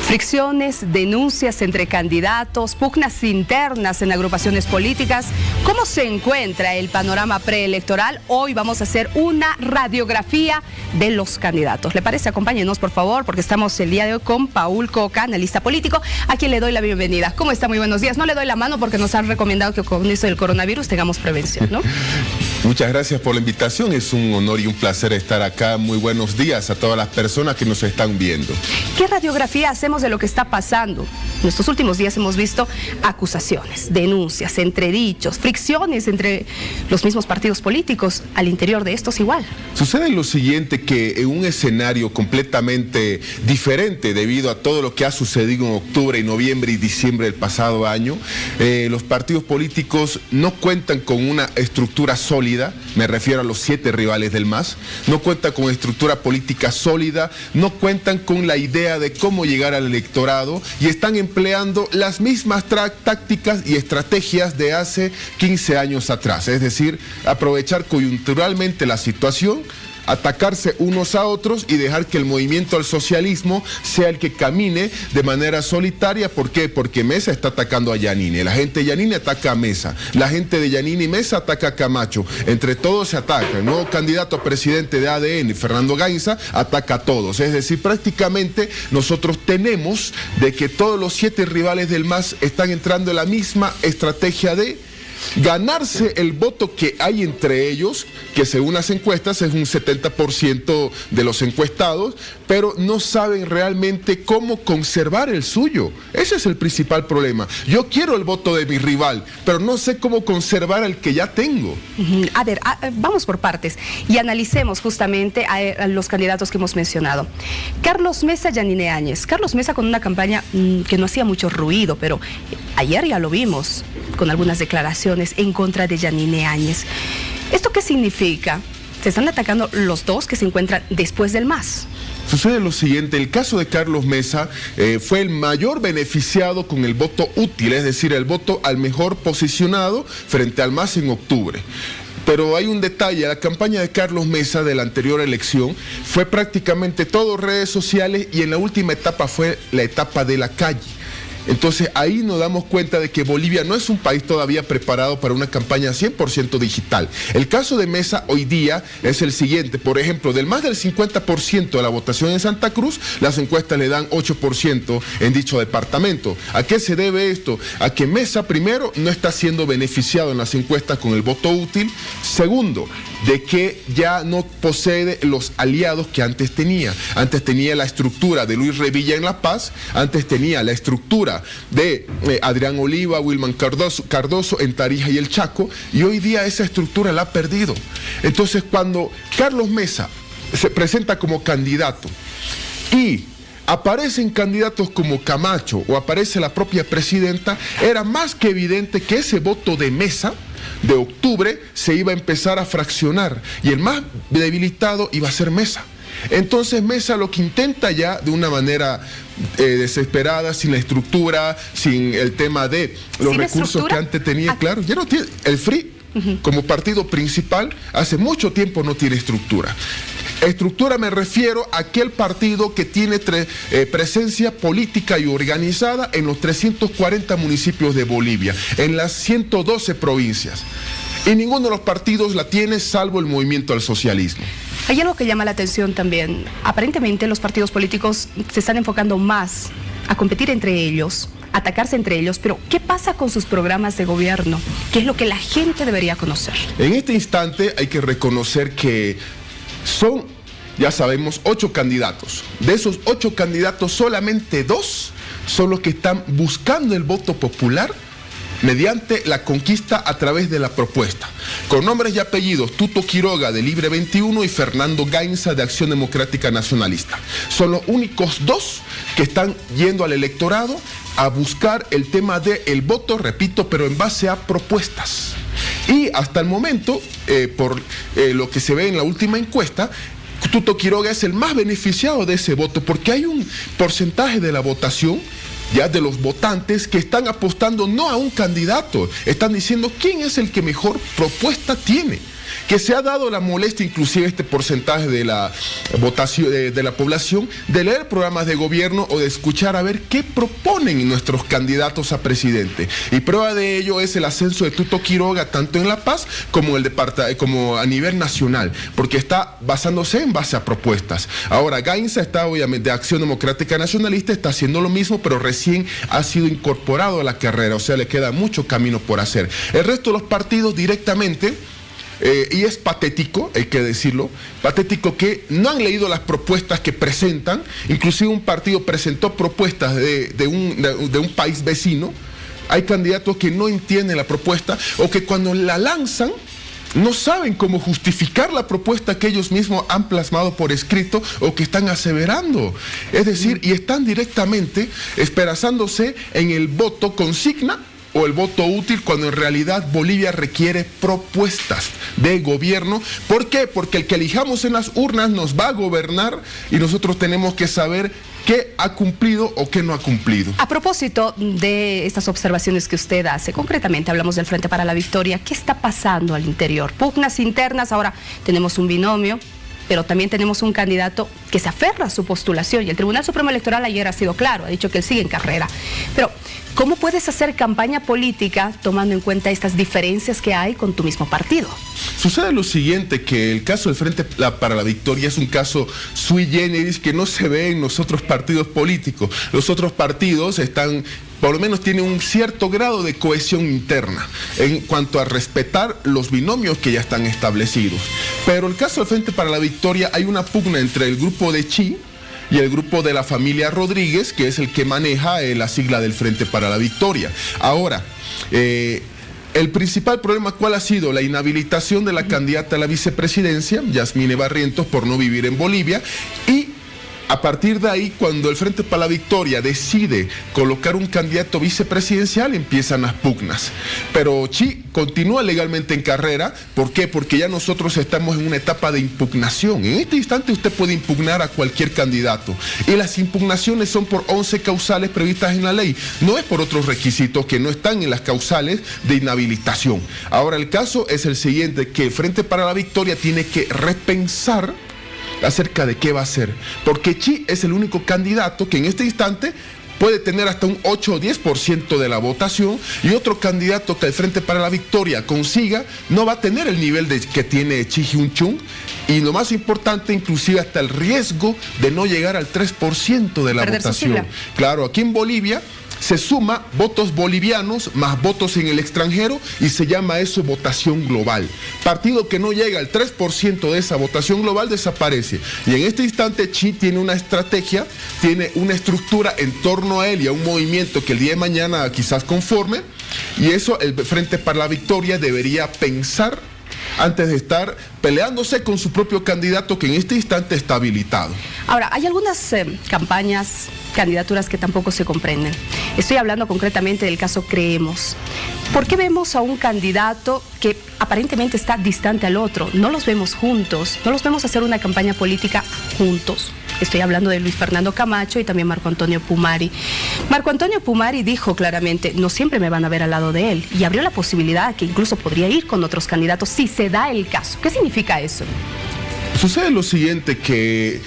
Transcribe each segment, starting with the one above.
Fricciones, denuncias entre candidatos, pugnas internas en agrupaciones políticas. ¿Cómo se encuentra el panorama preelectoral? Hoy vamos a hacer una radiografía de los candidatos. ¿Le parece? Acompáñenos, por favor, porque estamos el día de hoy con Paul Coca, analista político, a quien le doy la bienvenida. ¿Cómo está? Muy buenos días. No le doy la mano porque nos han recomendado que con eso del coronavirus tengamos prevención, ¿no? Muchas gracias por la invitación. Es un honor y un placer estar acá. Muy buenos días a todas las personas que nos están viendo. ¿Qué radiografía hacemos de lo que está pasando? En estos últimos días hemos visto acusaciones, denuncias, entredichos, fricciones entre los mismos partidos políticos. Al interior de estos igual. Sucede lo siguiente, que en un escenario completamente diferente debido a todo lo que ha sucedido en octubre, noviembre y diciembre del pasado año, los partidos políticos no cuentan con una estructura sólida, me refiero a los 7 rivales del MAS, no cuentan con estructura política sólida, no cuentan con la idea de cómo llegar al electorado y están empleando las mismas tácticas y estrategias de hace 15 años atrás, es decir, aprovechar coyunturalmente la situación, atacarse unos a otros y dejar que el movimiento al socialismo sea el que camine de manera solitaria. ¿Por qué? Porque Mesa está atacando a Yanine, la gente de Yanine ataca a Mesa, la gente de Yanine y Mesa ataca a Camacho, entre todos se atacan. El nuevo candidato a presidente de ADN, Fernando Gainza, ataca a todos, es decir, prácticamente nosotros tenemos de que todos los 7 rivales del MAS están entrando en la misma estrategia de ganarse el voto que hay entre ellos, que según las encuestas es un 70% de los encuestados, pero no saben realmente cómo conservar el suyo. Ese es el principal problema. Yo quiero el voto de mi rival, pero no sé cómo conservar el que ya tengo. A ver, vamos por partes y analicemos justamente a los candidatos que hemos mencionado. Carlos Mesa, Yanine Áñez. Carlos Mesa con una campaña que no hacía mucho ruido, pero ayer ya lo vimos con algunas declaraciones en contra de Yanine Áñez. ¿Esto qué significa? Se están atacando los dos que se encuentran después del MAS. Sucede lo siguiente, el caso de Carlos Mesa fue el mayor beneficiado con el voto útil, es decir, el voto al mejor posicionado frente al MAS en octubre. Pero hay un detalle, la campaña de Carlos Mesa de la anterior elección fue prácticamente todo redes sociales y en la última etapa fue la etapa de la calle. Entonces ahí nos damos cuenta de que Bolivia no es un país todavía preparado para una campaña 100% digital. El caso de Mesa hoy día es el siguiente, por ejemplo, del más del 50% de la votación en Santa Cruz, las encuestas le dan 8% en dicho departamento. ¿A qué se debe esto? A que Mesa, primero, no está siendo beneficiado en las encuestas con el voto útil. Segundo, de que ya no posee los aliados que antes tenía. Antes tenía la estructura de Luis Revilla en La Paz, antes tenía la estructura de Adrián Oliva, Wilman Cardoso en Tarija y el Chaco, y hoy día esa estructura la ha perdido. Entonces, cuando Carlos Mesa se presenta como candidato y aparecen candidatos como Camacho o aparece la propia presidenta, era más que evidente que ese voto de Mesa de octubre se iba a empezar a fraccionar y el más debilitado iba a ser Mesa. Entonces Mesa lo que intenta ya de una manera desesperada, sin la estructura, sin el tema de los recursos que antes tenía, claro, ya no tiene, el FRI como partido principal hace mucho tiempo no tiene estructura. Estructura me refiero a aquel partido que tiene presencia política y organizada en los 340 municipios de Bolivia, en las 112 provincias. Y ninguno de los partidos la tiene salvo el movimiento al socialismo. Hay algo que llama la atención también. Aparentemente los partidos políticos se están enfocando más a competir entre ellos, atacarse entre ellos, pero ¿qué pasa con sus programas de gobierno? ¿Qué es lo que la gente debería conocer? En este instante hay que reconocer que son, ya sabemos, 8 candidatos. De esos 8 candidatos, solamente 2 son los que están buscando el voto popular mediante la conquista a través de la propuesta. Con nombres y apellidos, Tuto Quiroga de Libre 21 y Fernando Gainza de Acción Democrática Nacionalista. Son los únicos 2 que están yendo al electorado a buscar el tema del voto, repito, pero en base a propuestas. Y hasta el momento, por lo que se ve en la última encuesta, Tuto Quiroga es el más beneficiado de ese voto porque hay un porcentaje de la votación ya de los votantes que están apostando no a un candidato, están diciendo quién es el que mejor propuesta tiene. que se ha dado la molestia, inclusive este porcentaje de la votación de la población, de leer programas de gobierno o de escuchar a ver qué proponen nuestros candidatos a presidente. Y prueba de ello es el ascenso de Tuto Quiroga, tanto en La Paz como como a nivel nacional, porque está basándose en base a propuestas. Ahora, Gainza está obviamente de Acción Democrática Nacionalista, está haciendo lo mismo, pero recién ha sido incorporado a la carrera, o sea, le queda mucho camino por hacer. El resto de los partidos directamente, y es patético, hay que decirlo, patético que no han leído las propuestas que presentan. Inclusive un partido presentó propuestas de un país vecino. Hay candidatos que no entienden la propuesta o que cuando la lanzan no saben cómo justificar la propuesta que ellos mismos han plasmado por escrito o que están aseverando. Es decir, y están directamente esperazándose en el voto consigna o el voto útil, cuando en realidad Bolivia requiere propuestas de gobierno. ¿Por qué? Porque el que elijamos en las urnas nos va a gobernar y nosotros tenemos que saber qué ha cumplido o qué no ha cumplido. A propósito de estas observaciones que usted hace, concretamente hablamos del Frente para la Victoria, ¿qué está pasando al interior? Pugnas internas, ahora tenemos un binomio, pero también tenemos un candidato que se aferra a su postulación y el Tribunal Supremo Electoral ayer ha sido claro, ha dicho que él sigue en carrera. Pero, ¿cómo puedes hacer campaña política tomando en cuenta estas diferencias que hay con tu mismo partido? Sucede lo siguiente, que el caso del Frente para la Victoria es un caso sui generis que no se ve en los otros partidos políticos. Los otros partidos están, por lo menos tienen un cierto grado de cohesión interna en cuanto a respetar los binomios que ya están establecidos. Pero el caso del Frente para la Victoria, hay una pugna entre el grupo de Chi y el grupo de la familia Rodríguez, que es el que maneja la sigla del Frente para la Victoria. Ahora, el principal problema, ¿cuál ha sido? La inhabilitación de la candidata a la vicepresidencia, Yasmine Barrientos, por no vivir en Bolivia, y a partir de ahí, cuando el Frente para la Victoria decide colocar un candidato vicepresidencial, empiezan las pugnas. Pero Chi continúa legalmente en carrera. ¿Por qué? Porque ya nosotros estamos en una etapa de impugnación. En este instante usted puede impugnar a cualquier candidato. Y las impugnaciones son por 11 causales previstas en la ley. No es por otros requisitos que no están en las causales de inhabilitación. Ahora, el caso es el siguiente, que el Frente para la Victoria tiene que repensar acerca de qué va a hacer, porque Chi es el único candidato que en este instante puede tener hasta un 8 o 10% de la votación, y otro candidato que el Frente para la Victoria consiga no va a tener el nivel que tiene Chi Hyun-chung, y lo más importante, inclusive hasta el riesgo de no llegar al 3% de la votación. Claro, aquí en Bolivia se suma votos bolivianos más votos en el extranjero y se llama eso votación global. Partido que no llega al 3% de esa votación global desaparece. Y en este instante Chi tiene una estrategia, tiene una estructura en torno a él y a un movimiento que el día de mañana quizás conforme, y eso el Frente para la Victoria debería pensar antes de estar peleándose con su propio candidato, que en este instante está habilitado. Ahora, hay algunas campañas, candidaturas que tampoco se comprenden. Estoy hablando concretamente del caso Creemos. ¿Por qué vemos a un candidato que aparentemente está distante al otro? No los vemos juntos, no los vemos hacer una campaña política juntos. Estoy hablando de Luis Fernando Camacho y también Marco Antonio Pumari. Marco Antonio Pumari dijo claramente, no siempre me van a ver al lado de él, y abrió la posibilidad que incluso podría ir con otros candidatos si se da el caso. ¿Qué significa eso? Sucede lo siguiente, que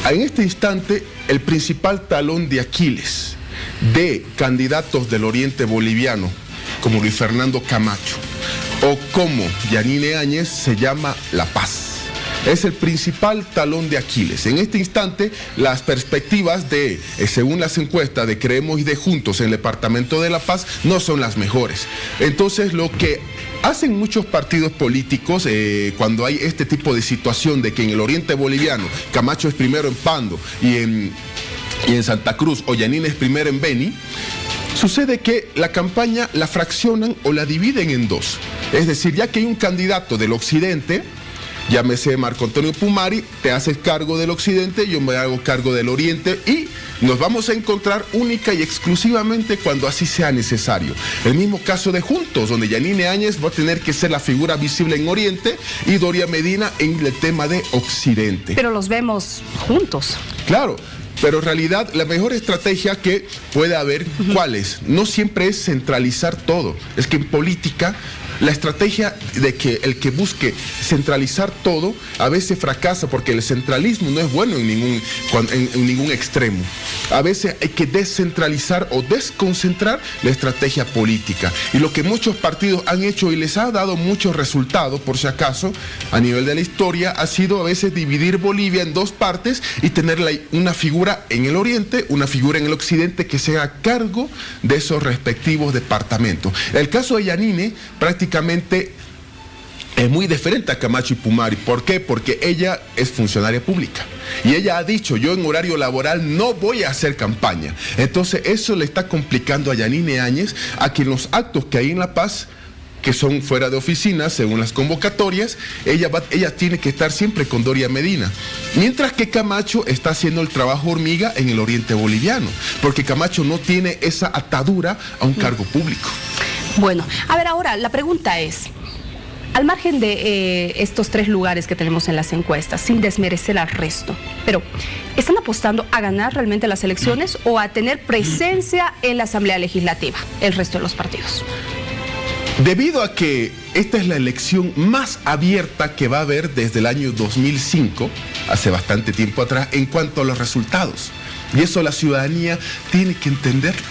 en este instante el principal talón de Aquiles de candidatos del oriente boliviano, como Luis Fernando Camacho o como Yanine Áñez, se llama La Paz. Es el principal talón de Aquiles. En este instante, las perspectivas según las encuestas de Creemos y de Juntos en el departamento de La Paz, no son las mejores. Entonces, lo que hacen muchos partidos políticos cuando hay este tipo de situación de que en el oriente boliviano Camacho es primero en Pando y en Santa Cruz, o Yanine es primero en Beni, sucede que la campaña la fraccionan o la dividen en dos. Es decir, ya que hay un candidato del occidente, llámese Marco Antonio Pumari, te haces cargo del occidente, yo me hago cargo del oriente, y nos vamos a encontrar única y exclusivamente cuando así sea necesario. El mismo caso de Juntos, donde Yanine Áñez va a tener que ser la figura visible en oriente y Doria Medina en el tema de occidente. Pero los vemos juntos. Claro. Pero en realidad la mejor estrategia que puede haber, ¿cuál es? No siempre es centralizar todo. Es que en política La estrategia de que el que busque centralizar todo a veces fracasa, porque el centralismo no es bueno en ningún extremo. A veces hay que descentralizar o desconcentrar la estrategia política. Y lo que muchos partidos han hecho y les ha dado muchos resultados, por si acaso, a nivel de la historia, ha sido a veces dividir Bolivia en dos partes y tener una figura en el oriente, una figura en el occidente que se haga cargo de esos respectivos departamentos. El caso de Yanine prácticamente es muy diferente a Camacho y Pumari. ¿Por qué? Porque ella es funcionaria pública. Y ella ha dicho, yo en horario laboral no voy a hacer campaña. Entonces eso le está complicando a Yanine Áñez a que en los actos que hay en La Paz, que son fuera de oficina, según las convocatorias, ella tiene que estar siempre con Doria Medina. Mientras que Camacho está haciendo el trabajo hormiga en el oriente boliviano, porque Camacho no tiene esa atadura a un cargo público. Bueno, a ver, ahora la pregunta es, al margen de estos tres lugares que tenemos en las encuestas, sin desmerecer al resto, pero ¿están apostando a ganar realmente las elecciones o a tener presencia en la Asamblea Legislativa, el resto de los partidos? Debido a que esta es la elección más abierta que va a haber desde el año 2005, hace bastante tiempo atrás, en cuanto a los resultados. Y eso la ciudadanía tiene que entenderlo.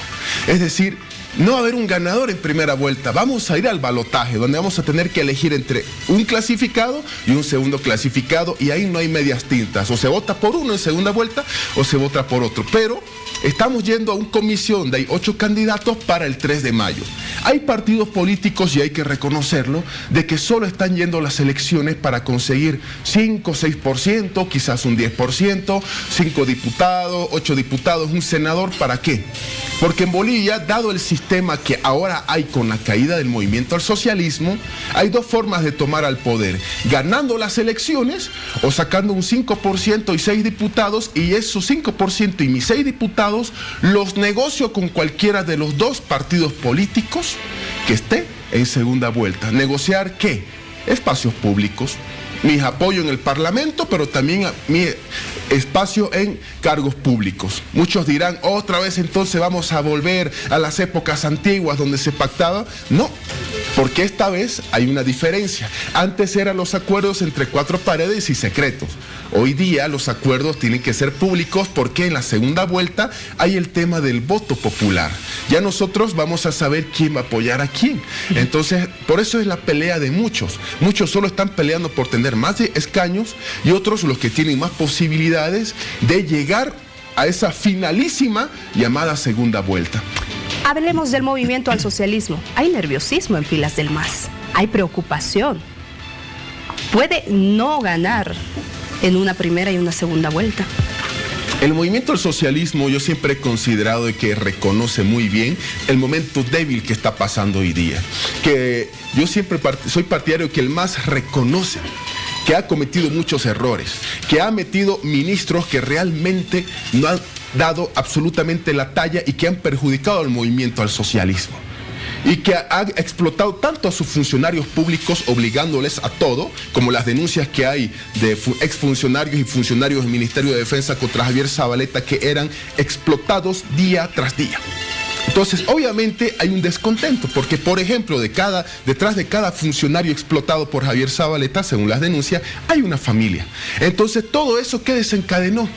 Es decir, no va a haber un ganador en primera vuelta. Vamos a ir al balotaje, donde vamos a tener que elegir entre un clasificado y un segundo clasificado, y ahí no hay medias tintas. O se vota por uno en segunda vuelta o se vota por otro. Pero estamos yendo a una comisión donde hay 8 candidatos para el 3 de mayo. Hay partidos políticos, y hay que reconocerlo, de que solo están yendo a las elecciones para conseguir 5, 6%, quizás un 10%, 5 diputados, 8 diputados, un senador. ¿Para qué? Porque en Bolivia, dado el sistema que ahora hay con la caída del movimiento al socialismo, hay dos formas de tomar al poder: ganando las elecciones o sacando un 5% y 6 diputados, y esos 5% y mis 6 diputados los negocio con cualquiera de los dos partidos políticos que esté en segunda vuelta. ¿Negociar qué? Espacios públicos, mi apoyo en el Parlamento, pero también mi espacio en cargos públicos. Muchos dirán, otra vez entonces vamos a volver a las épocas antiguas donde se pactaba. No, porque esta vez hay una diferencia. Antes eran los acuerdos entre 4 paredes y secretos. Hoy día los acuerdos tienen que ser públicos, porque en la segunda vuelta hay el tema del voto popular. Ya nosotros vamos a saber quién va a apoyar a quién. Entonces, por eso es la pelea de muchos. Muchos solo están peleando por tener más de escaños, y otros los que tienen más posibilidades de llegar a esa finalísima llamada segunda vuelta. Hablemos del movimiento al socialismo. Hay nerviosismo en filas del MAS. Hay preocupación. Puede no ganar en una primera y una segunda vuelta. El movimiento al socialismo, yo siempre he considerado que reconoce muy bien el momento débil que está pasando hoy día. Que yo siempre soy partidario que el MAS reconoce que ha cometido muchos errores, que ha metido ministros que realmente no han dado absolutamente la talla y que han perjudicado al movimiento al socialismo. Y que ha explotado tanto a sus funcionarios públicos, obligándoles a todo, como las denuncias que hay de exfuncionarios y funcionarios del Ministerio de Defensa contra Javier Zabaleta, que eran explotados día tras día. Entonces, obviamente hay un descontento, porque, por ejemplo, detrás de cada funcionario explotado por Javier Zabaleta, según las denuncias, hay una familia. Entonces, todo eso, ¿qué desencadenó?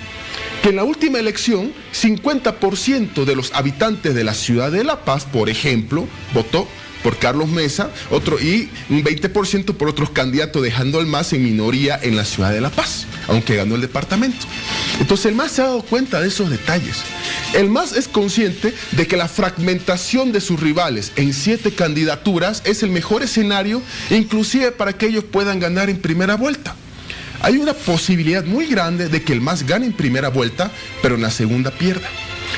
Que en la última elección, 50% de los habitantes de la ciudad de La Paz, por ejemplo, votó por Carlos Mesa, y un 20% por otros candidatos, dejando al MAS en minoría en la ciudad de La Paz, aunque ganó el departamento. Entonces el MAS se ha dado cuenta de esos detalles. El MAS es consciente de que la fragmentación de sus rivales en 7 candidaturas es el mejor escenario, inclusive para que ellos puedan ganar en primera vuelta. Hay una posibilidad muy grande de que el MAS gane en primera vuelta, pero en la segunda pierda.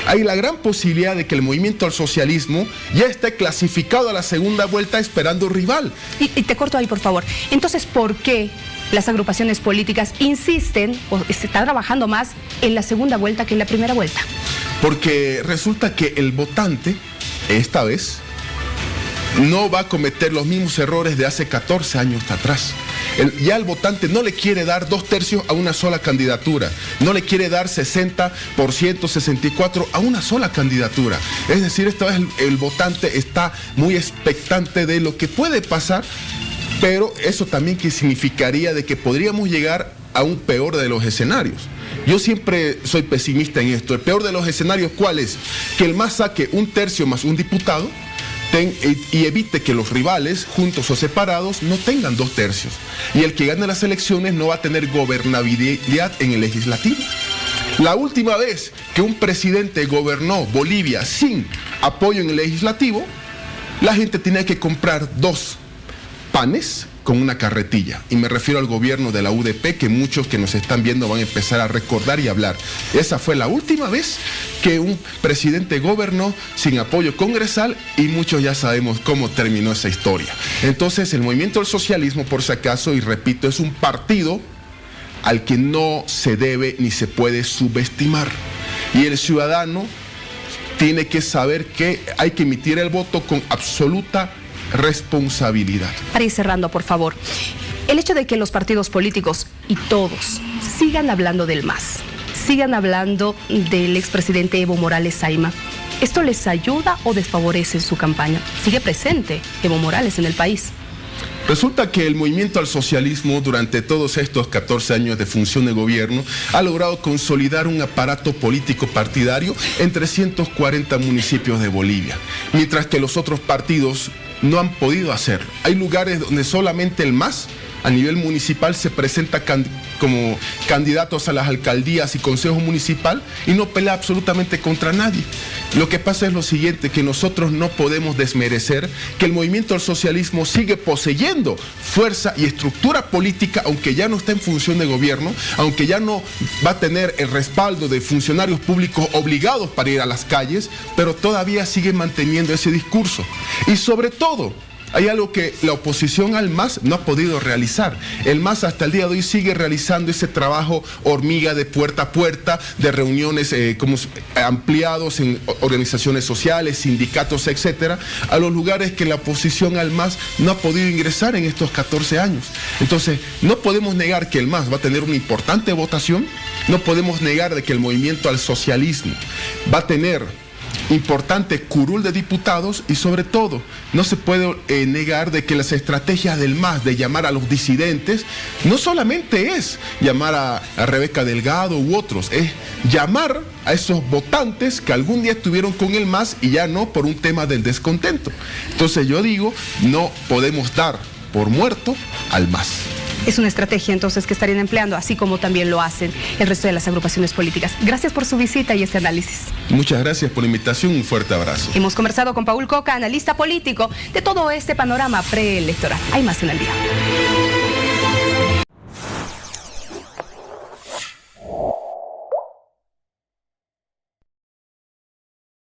Hay la gran posibilidad de que el movimiento al socialismo ya esté clasificado a la segunda vuelta esperando rival. Y te corto ahí, por favor. Entonces, ¿por qué las agrupaciones políticas insisten o se está trabajando más en la segunda vuelta que en la primera vuelta? Porque resulta que el votante, esta vez, no va a cometer los mismos errores de hace 14 años atrás. Ya el votante no le quiere dar 2/3 a una sola candidatura, no le quiere dar 60%, 64% a una sola candidatura. Es decir, esta vez el votante está muy expectante de lo que puede pasar, pero eso también que significaría de que podríamos llegar a un peor de los escenarios. Yo siempre soy pesimista en esto. El peor de los escenarios, ¿cuál es? Que el MAS saque 1/3 más un diputado y evite que los rivales, juntos o separados, no tengan 2/3. Y el que gane las elecciones no va a tener gobernabilidad en el legislativo. La última vez que un presidente gobernó Bolivia sin apoyo en el legislativo, la gente tenía que comprar 2 panes con una carretilla. Y me refiero al gobierno de la UDP, que muchos que nos están viendo van a empezar a recordar y hablar. Esa fue la última vez que un presidente gobernó sin apoyo congresal, y muchos ya sabemos cómo terminó esa historia. Entonces, el movimiento del socialismo, por si acaso, y repito, es un partido al que no se debe ni se puede subestimar. Y el ciudadano tiene que saber que hay que emitir el voto con absoluta responsabilidad. Para ir cerrando, por favor, el hecho de que los partidos políticos y todos sigan hablando del MAS, sigan hablando del expresidente Evo Morales Saima, ¿esto les ayuda o desfavorece su campaña? Sigue presente Evo Morales en el país. Resulta que el movimiento al socialismo durante todos estos 14 años de función de gobierno ha logrado consolidar un aparato político partidario en 340 municipios de Bolivia, mientras que los otros partidos no han podido hacerlo. Hay lugares donde solamente el MAS a nivel municipal se presenta como candidatos a las alcaldías y consejos municipal y no pelea absolutamente contra nadie. Lo que pasa es lo siguiente, que nosotros no podemos desmerecer que el movimiento al socialismo sigue poseyendo fuerza y estructura política, aunque ya no está en función de gobierno, aunque ya no va a tener el respaldo de funcionarios públicos obligados para ir a las calles, pero todavía sigue manteniendo ese discurso. Y sobre todo, hay algo que la oposición al MAS no ha podido realizar. El MAS hasta el día de hoy sigue realizando ese trabajo hormiga de puerta a puerta, de reuniones como ampliados en organizaciones sociales, sindicatos, etcétera, a los lugares que la oposición al MAS no ha podido ingresar en estos 14 años. Entonces, no podemos negar que el MAS va a tener una importante votación, no podemos negar de que el movimiento al socialismo va a tener importante curul de diputados, y sobre todo no se puede negar de que las estrategias del MAS de llamar a los disidentes no solamente es llamar a Rebeca Delgado u otros, es llamar a esos votantes que algún día estuvieron con el MAS y ya no, por un tema del descontento. Entonces yo digo, no podemos dar por muerto al MAS. Es una estrategia entonces que estarían empleando, así como también lo hacen el resto de las agrupaciones políticas. Gracias por su visita y este análisis. Muchas gracias por la invitación, un fuerte abrazo. Hemos conversado con Paul Coca, analista político, de todo este panorama preelectoral. Hay más en el día.